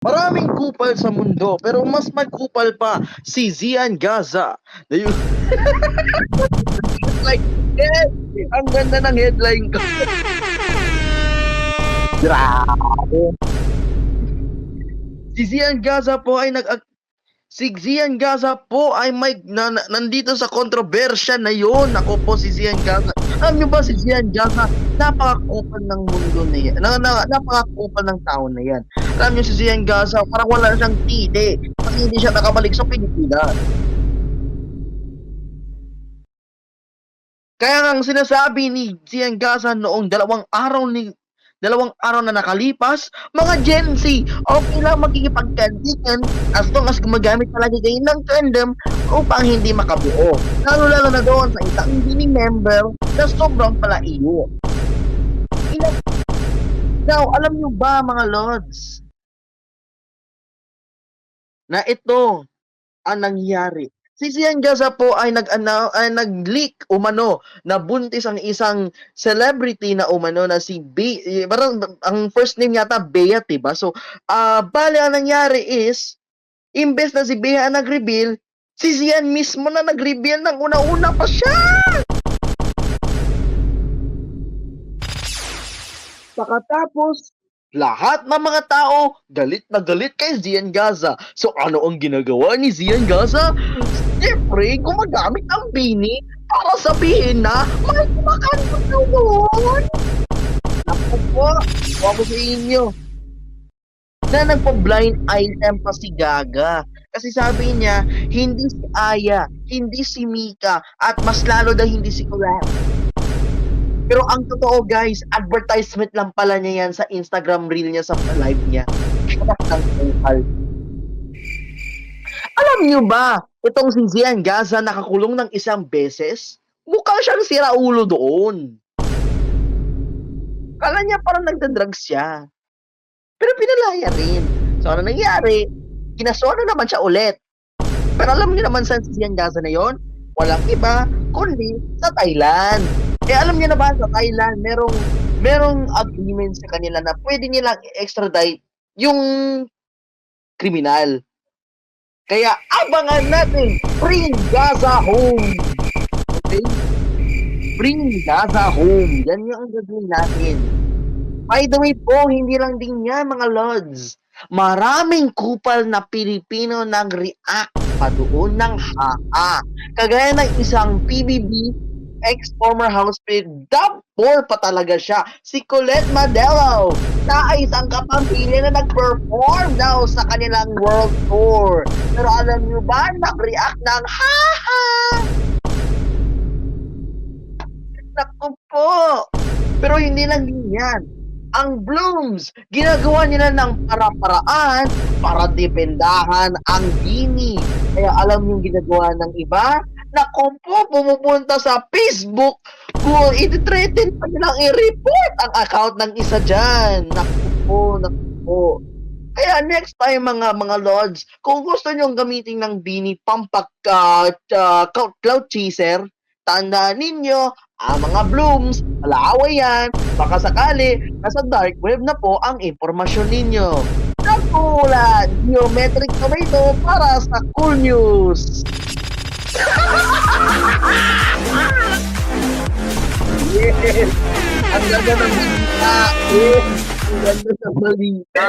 Maraming kupal sa mundo, pero mas may kupal pa si Zian Gaza. Ayun. Like, yes! Ang ganda ng headline ko. Grabe. Si Zian Gaza po ay si Zian Gaza po ay nandito sa kontrobersya na yon. Ako po si Zian Gaza. Alam niyo ba si Zian Gaza, napakakupal ng mundo na yan. Napakakupal ng tao na yan. Alam niyo si Zian Gaza, parang wala siyang titi kasi hindi siya nakabalik sa Pilipinas. Kaya nga ang sinasabi ni Zian Gaza noong dalawang araw na nakalipas, mga Gen Z, okay lang makikipagkandikan as long as gumagamit talaga kayo ng condom upang hindi makabuo. Lalo na doon sa isang hindi member na sobrang palaiyo. Now, alam nyo ba mga lords, na ito ang nangyari? Si Zian Gaza po ay nag-leak umano na buntis ang isang celebrity na umano na si parang ang first name yata Bea, diba? So, bale ang nangyari is, imbes na si Bea ang nag-reveal, si Zian mismo na nag-reveal ng una-una pa siya! Pakatapos, lahat ng mga tao galit na galit kay Zian Gaza. So ano ang ginagawa ni Zian Gaza? Siyempre, gumagamit ng bini para sabihin na may kumakanta doon. Ako po, ako sa inyo. Na nagpa-blind item pa si Gaga. Kasi sabi niya, hindi si Aya, hindi si Mika, at mas lalo daw hindi si Colette. Pero ang totoo guys, advertisement lang pala niya yan sa Instagram reel niya sa live niya. Alam niyo ba, itong si Zian Gaza nakakulong ng isang beses? Mukha siyang siraulo doon. Kala niya parang nagda-drugs siya. Pero pinalaya rin. So ano nangyari? Kinasuhan naman siya ulit. Pero alam niyo naman saan si Zian Gaza na yon? Walang iba, kundi sa Thailand. Eh alam niyo na ba sa Thailand, merong agreement sa kanila na pwede nilang i-extradite yung kriminal. Kaya abangan natin, bring Gaza home. Okay? Bring Gaza home. Yan yung gagawin natin. By the way po, hindi lang din yan mga lords. Maraming kupal na Pilipino nag-react pa doon ng haa. Kagaya ng isang PBB ex-former housemate, dub-4 pa talaga siya, si Colette Madelo, na ay isang kapamilya na nag-perform daw sa kanilang world tour. Pero alam nyo ba, nag-react ng ha-ha! Naku po! Pero hindi lang din yan. Ang Blooms, ginagawa nila ng para-paraan para dependahan ang Bini. Kaya alam yung ginagawa ng iba? Naku po, pumupunta sa Facebook kung iti-threaten pa nilang i-report ang account ng isa dyan. Naku po. Kaya next time mga lords, kung gusto nyong gamitin ng Bini cloud chaser, tandaan ninyo, mga Blooms, malaway yan, baka sakali, nasa dark web na po ang impormasyon ninyo. Nakulat, Geometric Tomato para sa Cool News. Yes! Ang ganda ng balita! Yes! Ang ganda ng balita!